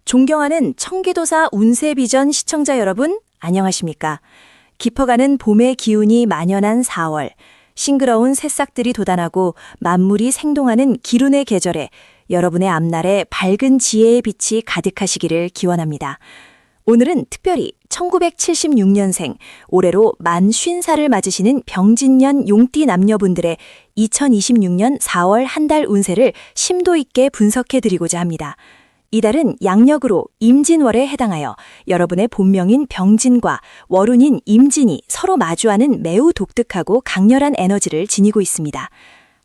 존경하는 청기도사 운세비전 시청자 여러분, 안녕하십니까? 깊어가는 봄의 기운이 만연한 4월, 싱그러운 새싹들이 돋아나고 만물이 생동하는 기룬의 계절에 여러분의 앞날에 밝은 지혜의 빛이 가득하시기를 기원합니다. 오늘은 특별히 1976년생, 올해로 만 50살을 맞으시는 병진년 용띠 남녀분들의 2026년 4월 한 달 운세를 심도 있게 분석해드리고자 합니다. 이달은 양력으로 임진월에 해당하여 여러분의 본명인 병진과 월운인 임진이 서로 마주하는 매우 독특하고 강렬한 에너지를 지니고 있습니다.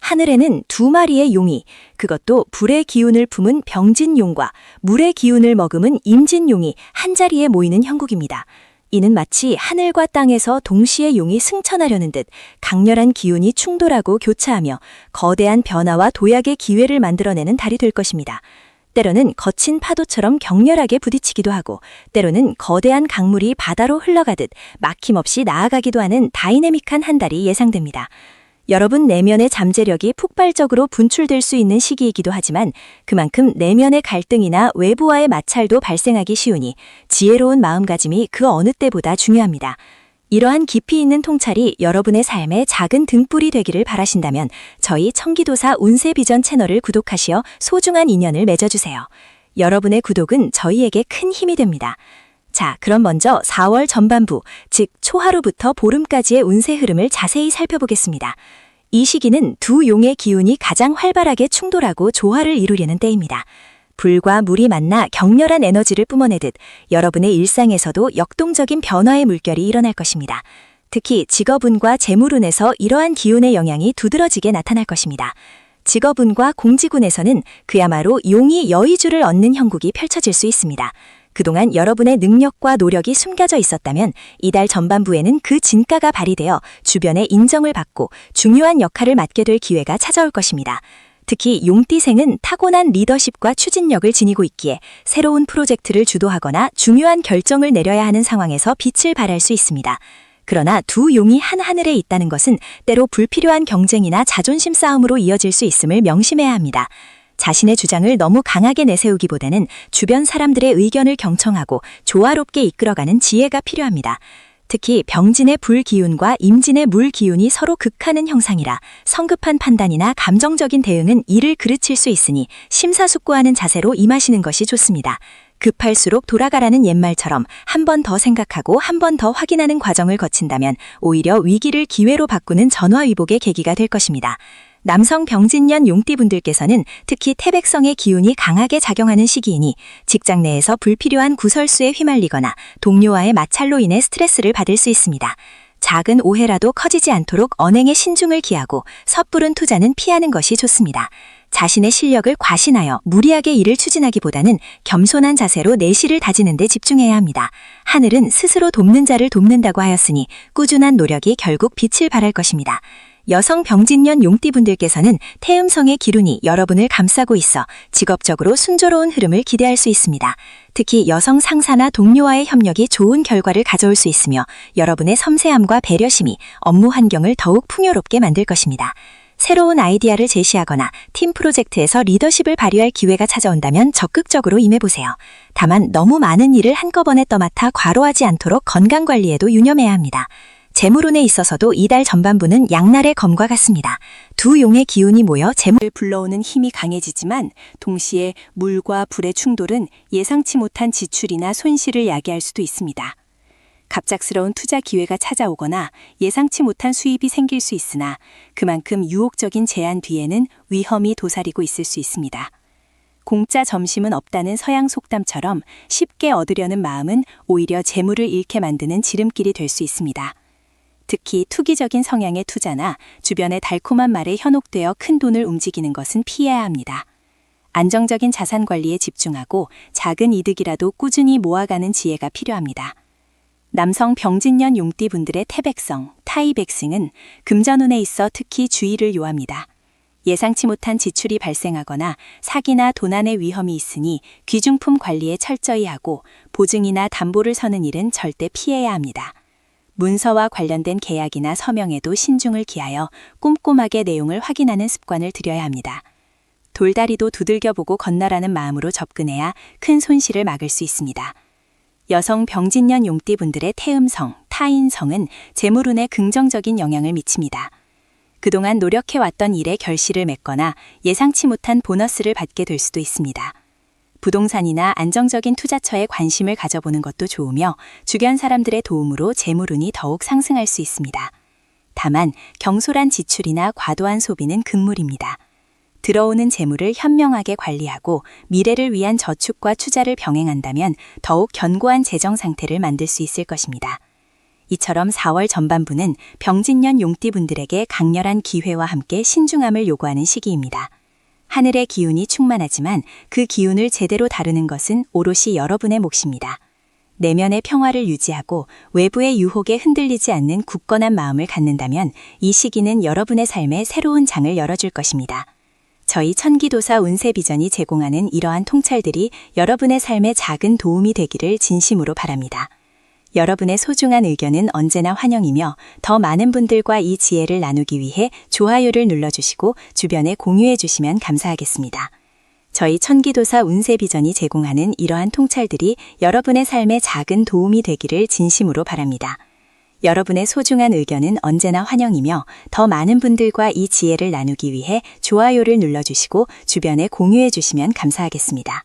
하늘에는 두 마리의 용이, 그것도 불의 기운을 품은 병진용과 물의 기운을 머금은 임진용이 한자리에 모이는 형국입니다. 이는 마치 하늘과 땅에서 동시에 용이 승천하려는 듯 강렬한 기운이 충돌하고 교차하며 거대한 변화와 도약의 기회를 만들어내는 달이 될 것입니다. 때로는 거친 파도처럼 격렬하게 부딪히기도 하고, 때로는 거대한 강물이 바다로 흘러가듯 막힘없이 나아가기도 하는 다이내믹한 한 달이 예상됩니다. 여러분 내면의 잠재력이 폭발적으로 분출될 수 있는 시기이기도 하지만 그만큼 내면의 갈등이나 외부와의 마찰도 발생하기 쉬우니 지혜로운 마음가짐이 그 어느 때보다 중요합니다. 이러한 깊이 있는 통찰이 여러분의 삶에 작은 등불이 되기를 바라신다면 저희 청기도사 운세비전 채널을 구독하시어 소중한 인연을 맺어주세요. 여러분의 구독은 저희에게 큰 힘이 됩니다. 자, 그럼 먼저 4월 전반부, 즉 초하루부터 보름까지의 운세 흐름을 자세히 살펴보겠습니다. 이 시기는 두 용의 기운이 가장 활발하게 충돌하고 조화를 이루려는 때입니다. 불과 물이 만나 격렬한 에너지를 뿜어내듯 여러분의 일상에서도 역동적인 변화의 물결이 일어날 것입니다. 특히 직업운과 재물운에서 이러한 기운의 영향이 두드러지게 나타날 것입니다. 직업운과 공직운에서는 그야말로 용이 여의주를 얻는 형국이 펼쳐질 수 있습니다. 그동안 여러분의 능력과 노력이 숨겨져 있었다면 이달 전반부에는 그 진가가 발휘되어 주변의 인정을 받고 중요한 역할을 맡게 될 기회가 찾아올 것입니다. 특히 용띠생은 타고난 리더십과 추진력을 지니고 있기에 새로운 프로젝트를 주도하거나 중요한 결정을 내려야 하는 상황에서 빛을 발할 수 있습니다. 그러나 두 용이 한 하늘에 있다는 것은 때로 불필요한 경쟁이나 자존심 싸움으로 이어질 수 있음을 명심해야 합니다. 자신의 주장을 너무 강하게 내세우기보다는 주변 사람들의 의견을 경청하고 조화롭게 이끌어가는 지혜가 필요합니다. 특히 병진의 불 기운과 임진의 물 기운이 서로 극하는 형상이라 성급한 판단이나 감정적인 대응은 일을 그르칠 수 있으니 심사숙고하는 자세로 임하시는 것이 좋습니다. 급할수록 돌아가라는 옛말처럼 한 번 더 생각하고 한 번 더 확인하는 과정을 거친다면 오히려 위기를 기회로 바꾸는 전화위복의 계기가 될 것입니다. 남성 병진년 용띠분들께서는 특히 태백성의 기운이 강하게 작용하는 시기이니 직장 내에서 불필요한 구설수에 휘말리거나 동료와의 마찰로 인해 스트레스를 받을 수 있습니다. 작은 오해라도 커지지 않도록 언행에 신중을 기하고 섣부른 투자는 피하는 것이 좋습니다. 자신의 실력을 과신하여 무리하게 일을 추진하기보다는 겸손한 자세로 내실을 다지는 데 집중해야 합니다. 하늘은 스스로 돕는 자를 돕는다고 하였으니 꾸준한 노력이 결국 빛을 발할 것입니다. 여성 병진년 용띠분들께서는 태음성의 기운이 여러분을 감싸고 있어 직업적으로 순조로운 흐름을 기대할 수 있습니다. 특히 여성 상사나 동료와의 협력이 좋은 결과를 가져올 수 있으며 여러분의 섬세함과 배려심이 업무 환경을 더욱 풍요롭게 만들 것입니다. 새로운 아이디어를 제시하거나 팀 프로젝트에서 리더십을 발휘할 기회가 찾아온다면 적극적으로 임해보세요. 다만 너무 많은 일을 한꺼번에 떠맡아 과로하지 않도록 건강관리에도 유념해야 합니다. 재물운에 있어서도 이달 전반부는 양날의 검과 같습니다. 두 용의 기운이 모여 재물을 불러오는 힘이 강해지지만 동시에 물과 불의 충돌은 예상치 못한 지출이나 손실을 야기할 수도 있습니다. 갑작스러운 투자 기회가 찾아오거나 예상치 못한 수입이 생길 수 있으나 그만큼 유혹적인 제안 뒤에는 위험이 도사리고 있을 수 있습니다. 공짜 점심은 없다는 서양 속담처럼 쉽게 얻으려는 마음은 오히려 재물을 잃게 만드는 지름길이 될 수 있습니다. 특히 투기적인 성향의 투자나 주변의 달콤한 말에 현혹되어 큰 돈을 움직이는 것은 피해야 합니다. 안정적인 자산 관리에 집중하고 작은 이득이라도 꾸준히 모아가는 지혜가 필요합니다. 남성 병진년 용띠분들의 태백성, 타이백승은 금전운에 있어 특히 주의를 요합니다. 예상치 못한 지출이 발생하거나 사기나 도난의 위험이 있으니 귀중품 관리에 철저히 하고 보증이나 담보를 서는 일은 절대 피해야 합니다. 문서와 관련된 계약이나 서명에도 신중을 기하여 꼼꼼하게 내용을 확인하는 습관을 들여야 합니다. 돌다리도 두들겨보고 건너라는 마음으로 접근해야 큰 손실을 막을 수 있습니다. 여성 병진년 용띠분들의 태음성, 타인성은 재물운에 긍정적인 영향을 미칩니다. 그동안 노력해왔던 일에 결실을 맺거나 예상치 못한 보너스를 받게 될 수도 있습니다. 부동산이나 안정적인 투자처에 관심을 가져보는 것도 좋으며 주변 사람들의 도움으로 재물운이 더욱 상승할 수 있습니다. 다만 경솔한 지출이나 과도한 소비는 금물입니다. 들어오는 재물을 현명하게 관리하고 미래를 위한 저축과 투자를 병행한다면 더욱 견고한 재정 상태를 만들 수 있을 것입니다. 이처럼 4월 전반부는 병진년 용띠분들에게 강렬한 기회와 함께 신중함을 요구하는 시기입니다. 하늘의 기운이 충만하지만 그 기운을 제대로 다루는 것은 오롯이 여러분의 몫입니다. 내면의 평화를 유지하고 외부의 유혹에 흔들리지 않는 굳건한 마음을 갖는다면 이 시기는 여러분의 삶에 새로운 장을 열어줄 것입니다. 저희 천기도사 운세비전이 제공하는 이러한 통찰들이 여러분의 삶에 작은 도움이 되기를 진심으로 바랍니다. 여러분의 소중한 의견은 언제나 환영이며 더 많은 분들과 이 지혜를 나누기 위해 좋아요를 눌러주시고 주변에 공유해 주시면 감사하겠습니다. 저희 천기도사 운세비전이 제공하는 이러한 통찰들이 여러분의 삶에 작은 도움이 되기를 진심으로 바랍니다. 여러분의 소중한 의견은 언제나 환영이며 더 많은 분들과 이 지혜를 나누기 위해 좋아요를 눌러주시고 주변에 공유해 주시면 감사하겠습니다.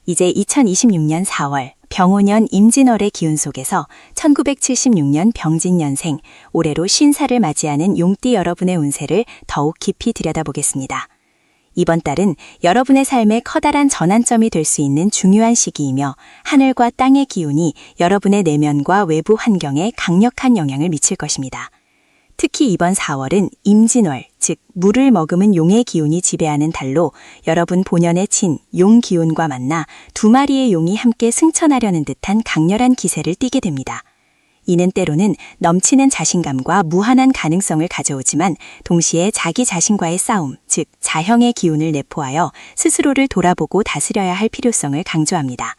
이제 2026년 4월 병오년 임진월의 기운 속에서 1976년 병진년생 올해로 50살을 맞이하는 용띠 여러분의 운세를 더욱 깊이 들여다보겠습니다. 이번 달은 여러분의 삶에 커다란 전환점이 될 수 있는 중요한 시기이며 하늘과 땅의 기운이 여러분의 내면과 외부 환경에 강력한 영향을 미칠 것입니다. 특히 이번 4월은 임진월, 즉 물을 머금은 용의 기운이 지배하는 달로 여러분 본연의 친, 용 기운과 만나 두 마리의 용이 함께 승천하려는 듯한 강렬한 기세를 띠게 됩니다. 이는 때로는 넘치는 자신감과 무한한 가능성을 가져오지만 동시에 자기 자신과의 싸움, 즉 자형의 기운을 내포하여 스스로를 돌아보고 다스려야 할 필요성을 강조합니다.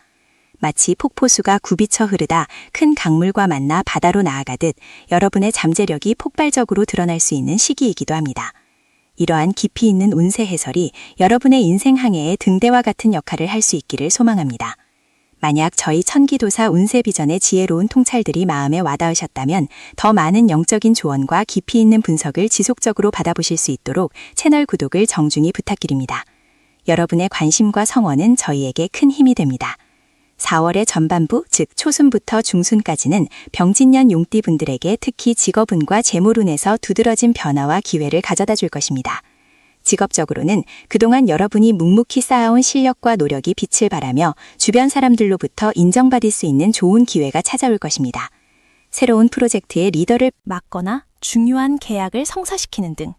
마치 폭포수가 굽이쳐 흐르다 큰 강물과 만나 바다로 나아가듯 여러분의 잠재력이 폭발적으로 드러날 수 있는 시기이기도 합니다. 이러한 깊이 있는 운세 해설이 여러분의 인생 항해에 등대와 같은 역할을 할 수 있기를 소망합니다. 만약 저희 천기도사 운세비전의 지혜로운 통찰들이 마음에 와닿으셨다면 더 많은 영적인 조언과 깊이 있는 분석을 지속적으로 받아보실 수 있도록 채널 구독을 정중히 부탁드립니다. 여러분의 관심과 성원은 저희에게 큰 힘이 됩니다. 4월의 전반부, 즉 초순부터 중순까지는 병진년 용띠분들에게 특히 직업운과 재물운에서 두드러진 변화와 기회를 가져다 줄 것입니다. 직업적으로는 그동안 여러분이 묵묵히 쌓아온 실력과 노력이 빛을 발하며 주변 사람들로부터 인정받을 수 있는 좋은 기회가 찾아올 것입니다. 새로운 프로젝트의 리더를 맡거나 중요한 계약을 성사시키는 등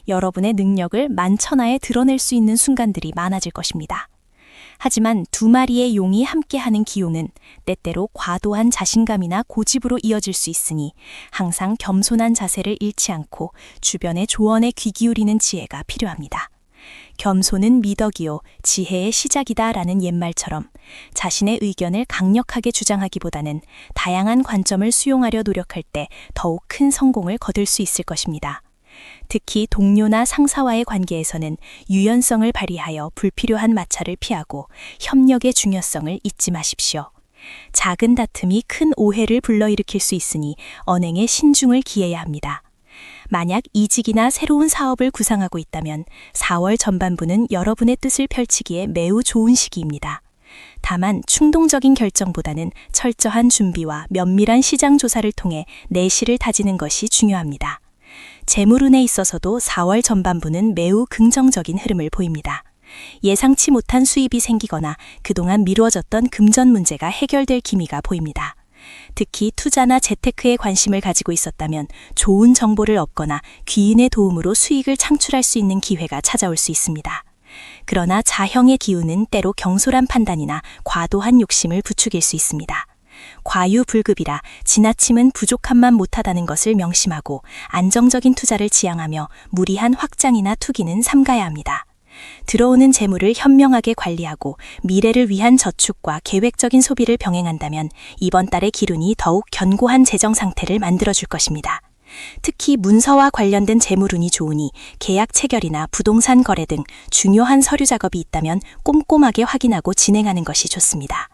여러분의 능력을 만천하에 드러낼 수 있는 순간들이 많아질 것입니다. 하지만 두 마리의 용이 함께하는 기운은 때때로 과도한 자신감이나 고집으로 이어질 수 있으니 항상 겸손한 자세를 잃지 않고 주변의 조언에 귀 기울이는 지혜가 필요합니다. 겸손은 미덕이요 지혜의 시작이다 라는 옛말처럼 자신의 의견을 강력하게 주장하기보다는 다양한 관점을 수용하려 노력할 때 더욱 큰 성공을 거둘 수 있을 것입니다. 특히 동료나 상사와의 관계에서는 유연성을 발휘하여 불필요한 마찰을 피하고 협력의 중요성을 잊지 마십시오. 작은 다툼이 큰 오해를 불러일으킬 수 있으니 언행에 신중을 기해야 합니다. 만약 이직이나 새로운 사업을 구상하고 있다면 4월 전반부는 여러분의 뜻을 펼치기에 매우 좋은 시기입니다. 다만 충동적인 결정보다는 철저한 준비와 면밀한 시장 조사를 통해 내실을 다지는 것이 중요합니다. 재물운에 있어서도 4월 전반부는 매우 긍정적인 흐름을 보입니다. 예상치 못한 수입이 생기거나 그동안 미루어졌던 금전 문제가 해결될 기미가 보입니다. 특히 투자나 재테크에 관심을 가지고 있었다면 좋은 정보를 얻거나 귀인의 도움으로 수익을 창출할 수 있는 기회가 찾아올 수 있습니다. 그러나 자형의 기운은 때로 경솔한 판단이나 과도한 욕심을 부추길 수 있습니다. 과유불급이라 지나침은 부족함만 못하다는 것을 명심하고 안정적인 투자를 지향하며 무리한 확장이나 투기는 삼가야 합니다. 들어오는 재물을 현명하게 관리하고 미래를 위한 저축과 계획적인 소비를 병행한다면 이번 달의 기운이 더욱 견고한 재정 상태를 만들어줄 것입니다. 특히 문서와 관련된 재물운이 좋으니 계약 체결이나 부동산 거래 등 중요한 서류 작업이 있다면 꼼꼼하게 확인하고 진행하는 것이 좋습니다.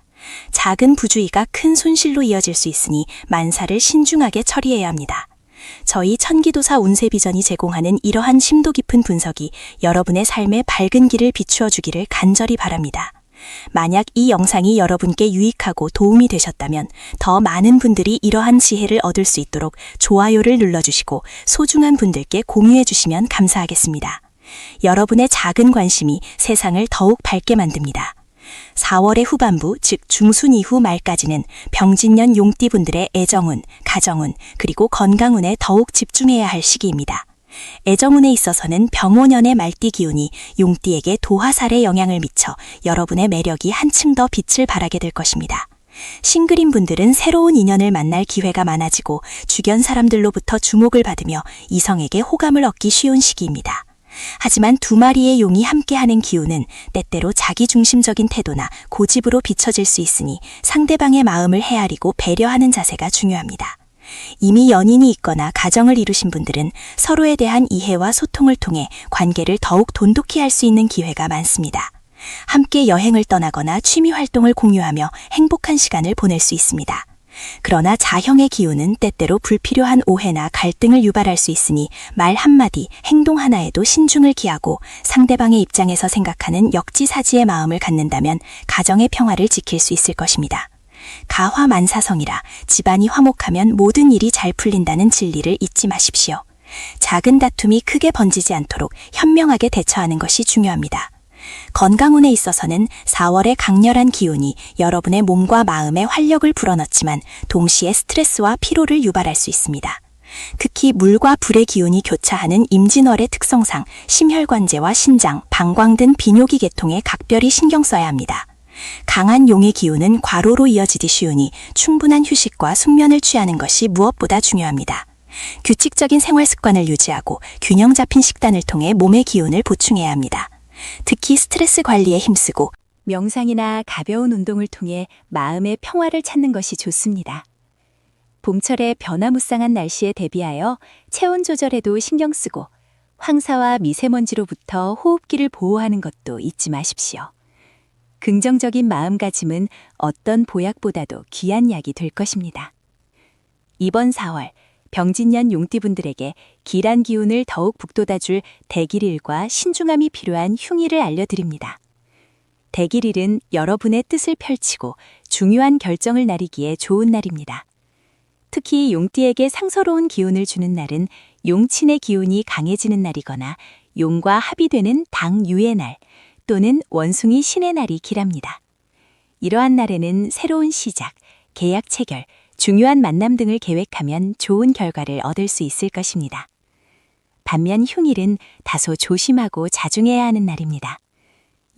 작은 부주의가 큰 손실로 이어질 수 있으니 만사를 신중하게 처리해야 합니다. 저희 천기도사 운세비전이 제공하는 이러한 심도 깊은 분석이 여러분의 삶에 밝은 길을 비추어 주기를 간절히 바랍니다. 만약 이 영상이 여러분께 유익하고 도움이 되셨다면 더 많은 분들이 이러한 지혜를 얻을 수 있도록 좋아요를 눌러주시고 소중한 분들께 공유해 주시면 감사하겠습니다. 여러분의 작은 관심이 세상을 더욱 밝게 만듭니다. 4월의 후반부, 즉 중순 이후 말까지는 병진년 용띠분들의 애정운, 가정운, 그리고 건강운에 더욱 집중해야 할 시기입니다. 애정운에 있어서는 병오년의 말띠 기운이 용띠에게 도화살의 영향을 미쳐 여러분의 매력이 한층 더 빛을 발하게 될 것입니다. 싱글인 분들은 새로운 인연을 만날 기회가 많아지고 주변 사람들로부터 주목을 받으며 이성에게 호감을 얻기 쉬운 시기입니다. 하지만 두 마리의 용이 함께하는 기운은 때때로 자기중심적인 태도나 고집으로 비춰질 수 있으니 상대방의 마음을 헤아리고 배려하는 자세가 중요합니다. 이미 연인이 있거나 가정을 이루신 분들은 서로에 대한 이해와 소통을 통해 관계를 더욱 돈독히 할 수 있는 기회가 많습니다. 함께 여행을 떠나거나 취미 활동을 공유하며 행복한 시간을 보낼 수 있습니다. 그러나 자형의 기운은 때때로 불필요한 오해나 갈등을 유발할 수 있으니 말 한마디, 행동 하나에도 신중을 기하고 상대방의 입장에서 생각하는 역지사지의 마음을 갖는다면 가정의 평화를 지킬 수 있을 것입니다. 가화만사성이라 집안이 화목하면 모든 일이 잘 풀린다는 진리를 잊지 마십시오. 작은 다툼이 크게 번지지 않도록 현명하게 대처하는 것이 중요합니다. 건강운에 있어서는 4월의 강렬한 기운이 여러분의 몸과 마음에 활력을 불어넣지만 동시에 스트레스와 피로를 유발할 수 있습니다. 특히 물과 불의 기운이 교차하는 임진월의 특성상 심혈관제와 신장, 방광 등 비뇨기 계통에 각별히 신경 써야 합니다. 강한 용의 기운은 과로로 이어지기 쉬우니 충분한 휴식과 숙면을 취하는 것이 무엇보다 중요합니다. 규칙적인 생활 습관을 유지하고 균형 잡힌 식단을 통해 몸의 기운을 보충해야 합니다. 특히 스트레스 관리에 힘쓰고 명상이나 가벼운 운동을 통해 마음의 평화를 찾는 것이 좋습니다. 봄철의 변화무쌍한 날씨에 대비하여 체온 조절에도 신경 쓰고 황사와 미세먼지로부터 호흡기를 보호하는 것도 잊지 마십시오. 긍정적인 마음가짐은 어떤 보약보다도 귀한 약이 될 것입니다. 이번 4월 병진년 용띠분들에게 길한 기운을 더욱 북돋아줄 대길일과 신중함이 필요한 흉일을 알려드립니다. 대길일은 여러분의 뜻을 펼치고 중요한 결정을 내리기에 좋은 날입니다. 특히 용띠에게 상서로운 기운을 주는 날은 용친의 기운이 강해지는 날이거나 용과 합의되는 당유의 날 또는 원숭이 신의 날이 길합니다. 이러한 날에는 새로운 시작, 계약 체결, 중요한 만남 등을 계획하면 좋은 결과를 얻을 수 있을 것입니다. 반면 흉일은 다소 조심하고 자중해야 하는 날입니다.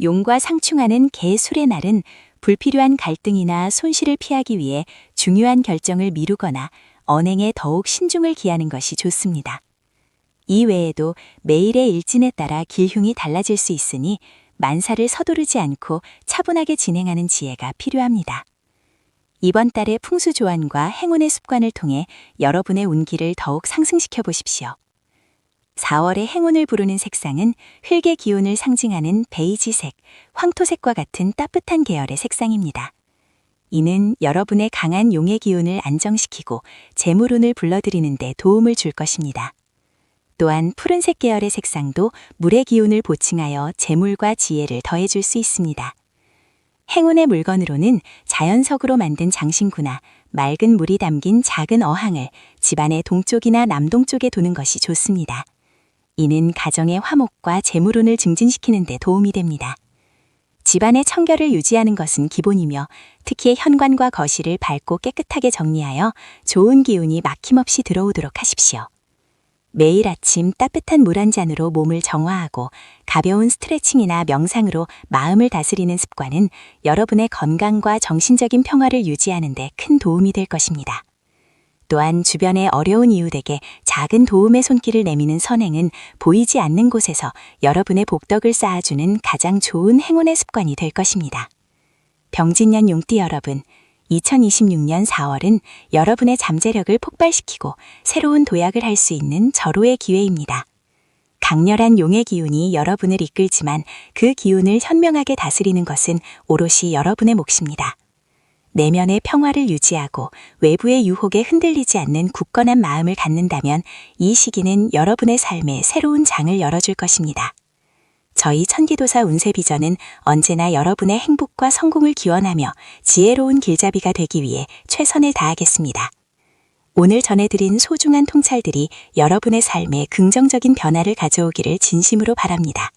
용과 상충하는 개술의 날은 불필요한 갈등이나 손실을 피하기 위해 중요한 결정을 미루거나 언행에 더욱 신중을 기하는 것이 좋습니다. 이 외에도 매일의 일진에 따라 길흉이 달라질 수 있으니 만사를 서두르지 않고 차분하게 진행하는 지혜가 필요합니다. 이번 달의 풍수 조안과 행운의 습관을 통해 여러분의 운기를 더욱 상승시켜 보십시오. 4월의 행운을 부르는 색상은 흙의 기운을 상징하는 베이지색, 황토색과 같은 따뜻한 계열의 색상입니다. 이는 여러분의 강한 용의 기운을 안정시키고 재물운을 불러들이는 데 도움을 줄 것입니다. 또한 푸른색 계열의 색상도 물의 기운을 보충하여 재물과 지혜를 더해줄 수 있습니다. 행운의 물건으로는 자연석으로 만든 장신구나 맑은 물이 담긴 작은 어항을 집안의 동쪽이나 남동쪽에 두는 것이 좋습니다. 이는 가정의 화목과 재물운을 증진시키는 데 도움이 됩니다. 집안의 청결을 유지하는 것은 기본이며 특히 현관과 거실을 밝고 깨끗하게 정리하여 좋은 기운이 막힘없이 들어오도록 하십시오. 매일 아침 따뜻한 물 한 잔으로 몸을 정화하고 가벼운 스트레칭이나 명상으로 마음을 다스리는 습관은 여러분의 건강과 정신적인 평화를 유지하는 데 큰 도움이 될 것입니다. 또한 주변의 어려운 이웃에게 작은 도움의 손길을 내미는 선행은 보이지 않는 곳에서 여러분의 복덕을 쌓아주는 가장 좋은 행운의 습관이 될 것입니다. 병진년 용띠 여러분, 2026년 4월은 여러분의 잠재력을 폭발시키고 새로운 도약을 할 수 있는 절호의 기회입니다. 강렬한 용의 기운이 여러분을 이끌지만 그 기운을 현명하게 다스리는 것은 오롯이 여러분의 몫입니다. 내면의 평화를 유지하고 외부의 유혹에 흔들리지 않는 굳건한 마음을 갖는다면 이 시기는 여러분의 삶에 새로운 장을 열어줄 것입니다. 저희 천기도사 운세비전은 언제나 여러분의 행복과 성공을 기원하며 지혜로운 길잡이가 되기 위해 최선을 다하겠습니다. 오늘 전해드린 소중한 통찰들이 여러분의 삶에 긍정적인 변화를 가져오기를 진심으로 바랍니다.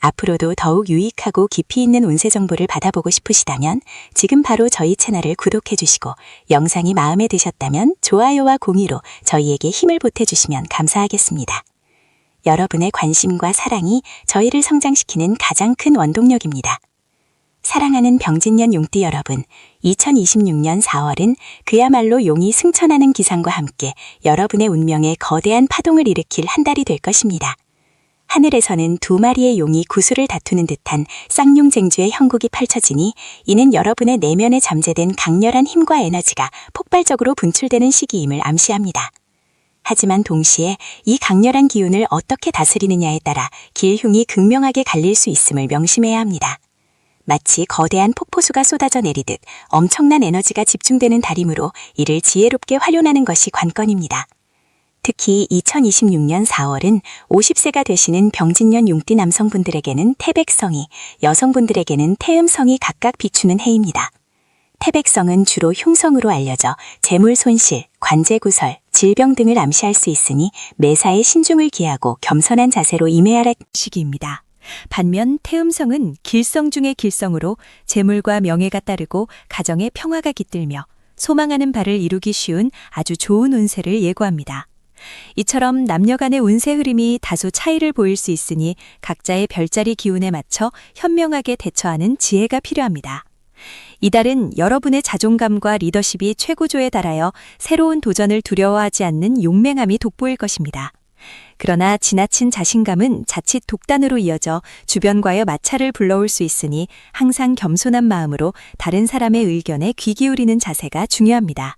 앞으로도 더욱 유익하고 깊이 있는 운세 정보를 받아보고 싶으시다면 지금 바로 저희 채널을 구독해 주시고 영상이 마음에 드셨다면 좋아요와 공유로 저희에게 힘을 보태주시면 감사하겠습니다. 여러분의 관심과 사랑이 저희를 성장시키는 가장 큰 원동력입니다. 사랑하는 병진년 용띠 여러분, 2026년 4월은 그야말로 용이 승천하는 기상과 함께 여러분의 운명에 거대한 파동을 일으킬 한 달이 될 것입니다. 하늘에서는 두 마리의 용이 구슬을 다투는 듯한 쌍용쟁주의 형국이 펼쳐지니 이는 여러분의 내면에 잠재된 강렬한 힘과 에너지가 폭발적으로 분출되는 시기임을 암시합니다. 하지만 동시에 이 강렬한 기운을 어떻게 다스리느냐에 따라 길흉이 극명하게 갈릴 수 있음을 명심해야 합니다. 마치 거대한 폭포수가 쏟아져 내리듯 엄청난 에너지가 집중되는 달이므로 이를 지혜롭게 활용하는 것이 관건입니다. 특히 2026년 4월은 50세가 되시는 병진년 용띠 남성분들에게는 태백성이, 여성분들에게는 태음성이 각각 비추는 해입니다. 태백성은 주로 흉성으로 알려져 재물 손실, 관제 구설, 질병 등을 암시할 수 있으니 매사에 신중을 기하고 겸손한 자세로 임해야 할 시기입니다. 반면 태음성은 길성 중의 길성으로 재물과 명예가 따르고 가정의 평화가 깃들며 소망하는 바를 이루기 쉬운 아주 좋은 운세를 예고합니다. 이처럼 남녀 간의 운세 흐름이 다소 차이를 보일 수 있으니 각자의 별자리 기운에 맞춰 현명하게 대처하는 지혜가 필요합니다. 이달은 여러분의 자존감과 리더십이 최고조에 달하여 새로운 도전을 두려워하지 않는 용맹함이 돋보일 것입니다. 그러나 지나친 자신감은 자칫 독단으로 이어져 주변과의 마찰을 불러올 수 있으니 항상 겸손한 마음으로 다른 사람의 의견에 귀 기울이는 자세가 중요합니다.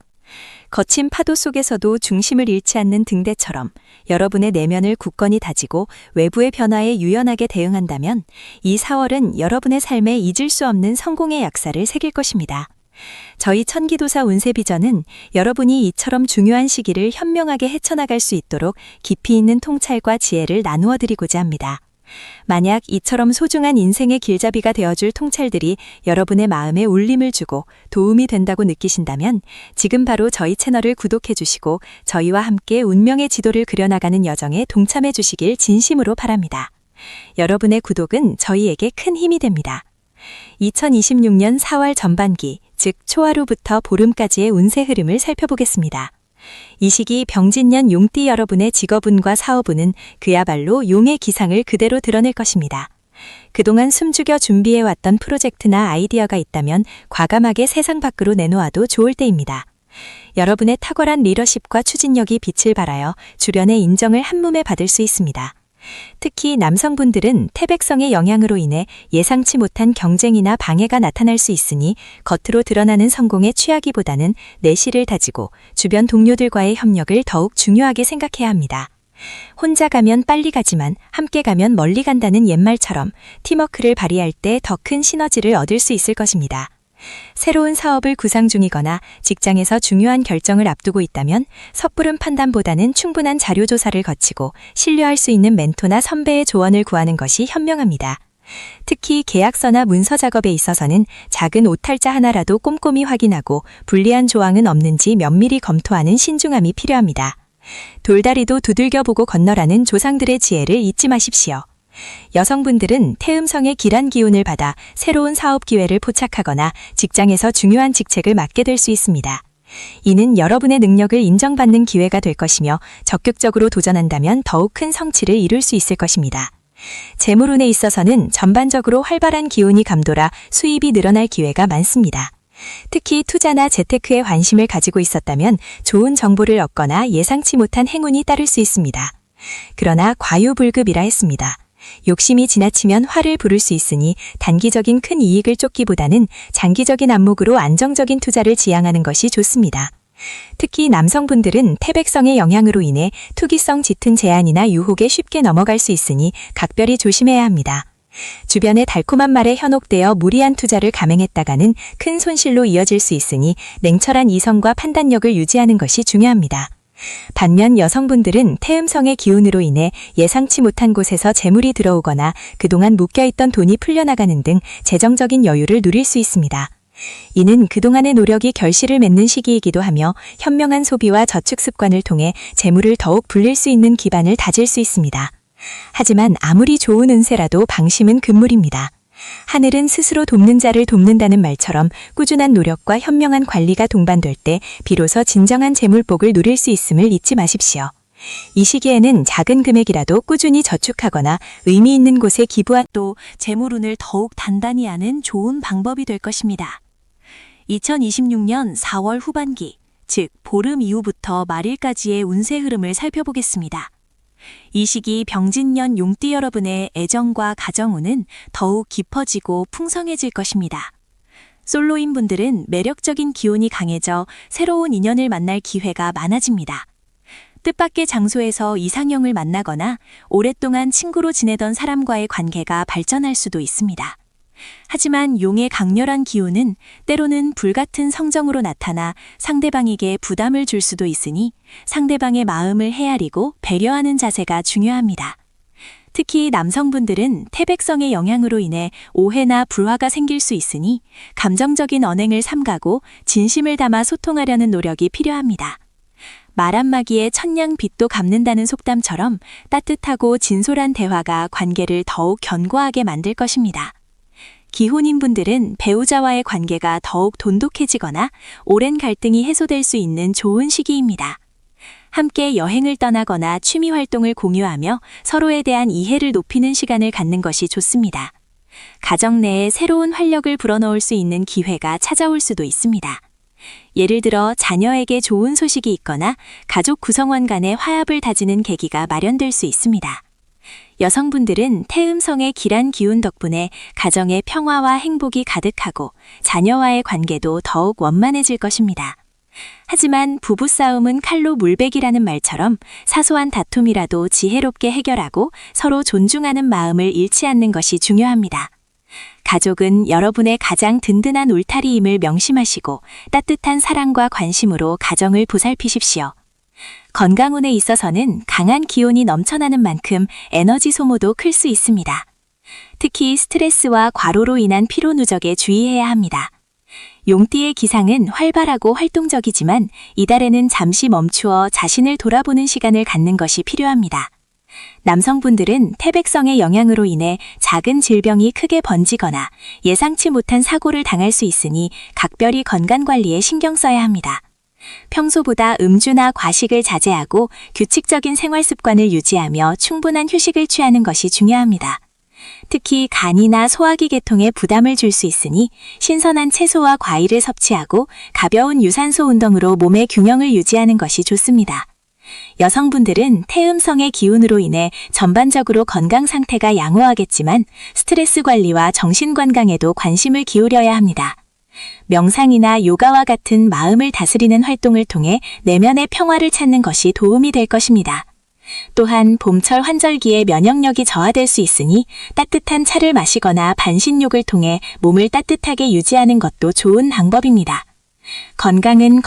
거친 파도 속에서도 중심을 잃지 않는 등대처럼 여러분의 내면을 굳건히 다지고 외부의 변화에 유연하게 대응한다면 이 4월은 여러분의 삶에 잊을 수 없는 성공의 약사를 새길 것입니다. 저희 천기도사 운세비전은 여러분이 이처럼 중요한 시기를 현명하게 헤쳐나갈 수 있도록 깊이 있는 통찰과 지혜를 나누어 드리고자 합니다. 만약 이처럼 소중한 인생의 길잡이가 되어줄 통찰들이 여러분의 마음에 울림을 주고 도움이 된다고 느끼신다면 지금 바로 저희 채널을 구독해 주시고 저희와 함께 운명의 지도를 그려나가는 여정에 동참해 주시길 진심으로 바랍니다. 여러분의 구독은 저희에게 큰 힘이 됩니다. 2026년 4월 전반기, 즉 초하루부터 보름까지의 운세 흐름을 살펴보겠습니다. 이 시기 병진년 용띠 여러분의 직업운과 사업운은 그야말로 용의 기상을 그대로 드러낼 것입니다. 그동안 숨죽여 준비해왔던 프로젝트나 아이디어가 있다면 과감하게 세상 밖으로 내놓아도 좋을 때입니다. 여러분의 탁월한 리더십과 추진력이 빛을 발하여 주변의 인정을 한몸에 받을 수 있습니다. 특히 남성분들은 태백성의 영향으로 인해 예상치 못한 경쟁이나 방해가 나타날 수 있으니 겉으로 드러나는 성공에 취하기보다는 내실을 다지고 주변 동료들과의 협력을 더욱 중요하게 생각해야 합니다. 혼자 가면 빨리 가지만 함께 가면 멀리 간다는 옛말처럼 팀워크를 발휘할 때 더 큰 시너지를 얻을 수 있을 것입니다. 새로운 사업을 구상 중이거나 직장에서 중요한 결정을 앞두고 있다면 섣부른 판단보다는 충분한 자료 조사를 거치고 신뢰할 수 있는 멘토나 선배의 조언을 구하는 것이 현명합니다. 특히 계약서나 문서 작업에 있어서는 작은 오탈자 하나라도 꼼꼼히 확인하고 불리한 조항은 없는지 면밀히 검토하는 신중함이 필요합니다. 돌다리도 두들겨보고 건너라는 조상들의 지혜를 잊지 마십시오. 여성분들은 태음성의 길한 기운을 받아 새로운 사업 기회를 포착하거나 직장에서 중요한 직책을 맡게 될 수 있습니다. 이는 여러분의 능력을 인정받는 기회가 될 것이며 적극적으로 도전한다면 더욱 큰 성취를 이룰 수 있을 것입니다. 재물운에 있어서는 전반적으로 활발한 기운이 감돌아 수입이 늘어날 기회가 많습니다. 특히 투자나 재테크에 관심을 가지고 있었다면 좋은 정보를 얻거나 예상치 못한 행운이 따를 수 있습니다. 그러나 과유불급이라 했습니다. 욕심이 지나치면 화를 부를 수 있으니 단기적인 큰 이익을 쫓기보다는 장기적인 안목으로 안정적인 투자를 지향하는 것이 좋습니다. 특히 남성분들은 태백성의 영향으로 인해 투기성 짙은 제안이나 유혹에 쉽게 넘어갈 수 있으니 각별히 조심해야 합니다. 주변의 달콤한 말에 현혹되어 무리한 투자를 감행했다가는 큰 손실로 이어질 수 있으니 냉철한 이성과 판단력을 유지하는 것이 중요합니다. 반면 여성분들은 태음성의 기운으로 인해 예상치 못한 곳에서 재물이 들어오거나 그동안 묶여있던 돈이 풀려나가는 등 재정적인 여유를 누릴 수 있습니다. 이는 그동안의 노력이 결실을 맺는 시기이기도 하며 현명한 소비와 저축 습관을 통해 재물을 더욱 불릴 수 있는 기반을 다질 수 있습니다. 하지만 아무리 좋은 운세라도 방심은 금물입니다. 하늘은 스스로 돕는 자를 돕는다는 말처럼 꾸준한 노력과 현명한 관리가 동반될 때 비로소 진정한 재물복을 누릴 수 있음을 잊지 마십시오. 이 시기에는 작은 금액이라도 꾸준히 저축하거나 의미 있는 곳에 기부한 또 재물운을 더욱 단단히 아는 좋은 방법이 될 것입니다. 2026년 4월 후반기, 즉 보름 이후부터 말일까지의 운세 흐름을 살펴보겠습니다. 이 시기 병진년 용띠 여러분의 애정과 가정운은 더욱 깊어지고 풍성해질 것입니다. 솔로인 분들은 매력적인 기운이 강해져 새로운 인연을 만날 기회가 많아집니다. 뜻밖의 장소에서 이상형을 만나거나 오랫동안 친구로 지내던 사람과의 관계가 발전할 수도 있습니다. 하지만 용의 강렬한 기운은 때로는 불같은 성정으로 나타나 상대방에게 부담을 줄 수도 있으니 상대방의 마음을 헤아리고 배려하는 자세가 중요합니다. 특히 남성분들은 태백성의 영향으로 인해 오해나 불화가 생길 수 있으니 감정적인 언행을 삼가고 진심을 담아 소통하려는 노력이 필요합니다. 말 한마디에 천냥 빚도 갚는다는 속담처럼 따뜻하고 진솔한 대화가 관계를 더욱 견고하게 만들 것입니다. 기혼인 분들은 배우자와의 관계가 더욱 돈독해지거나 오랜 갈등이 해소될 수 있는 좋은 시기입니다. 함께 여행을 떠나거나 취미 활동을 공유하며 서로에 대한 이해를 높이는 시간을 갖는 것이 좋습니다. 가정 내에 새로운 활력을 불어넣을 수 있는 기회가 찾아올 수도 있습니다. 예를 들어 자녀에게 좋은 소식이 있거나 가족 구성원 간의 화합을 다지는 계기가 마련될 수 있습니다. 여성분들은 태음성의 길한 기운 덕분에 가정의 평화와 행복이 가득하고 자녀와의 관계도 더욱 원만해질 것입니다. 하지만 부부싸움은 칼로 물베기라는 말처럼 사소한 다툼이라도 지혜롭게 해결하고 서로 존중하는 마음을 잃지 않는 것이 중요합니다. 가족은 여러분의 가장 든든한 울타리임을 명심하시고 따뜻한 사랑과 관심으로 가정을 보살피십시오. 건강운에 있어서는 강한 기운이 넘쳐나는 만큼 에너지 소모도 클 수 있습니다. 특히 스트레스와 과로로 인한 피로 누적에 주의해야 합니다. 용띠의 기상은 활발하고 활동적이지만 이달에는 잠시 멈추어 자신을 돌아보는 시간을 갖는 것이 필요합니다. 남성분들은 태백성의 영향으로 인해 작은 질병이 크게 번지거나 예상치 못한 사고를 당할 수 있으니 각별히 건강관리에 신경 써야 합니다. 평소보다 음주나 과식을 자제하고 규칙적인 생활 습관을 유지하며 충분한 휴식을 취하는 것이 중요합니다. 특히 간이나 소화기 계통에 부담을 줄 수 있으니 신선한 채소와 과일을 섭취하고 가벼운 유산소 운동으로 몸의 균형을 유지하는 것이 좋습니다. 여성분들은 태음성의 기운으로 인해 전반적으로 건강 상태가 양호하겠지만 스트레스 관리와 정신 건강에도 관심을 기울여야 합니다. 명상이나 요가와 같은 마음을 다스리는 활동을 통해 내면의 평화를 찾는 것이 도움이 될 것입니다. 또한 봄철 환절기에 면역력이 저하될 수 있으니 따뜻한 차를 마시거나 반신욕을 통해 몸을 따뜻하게 유지하는 것도 좋은 방법입니다. 건강은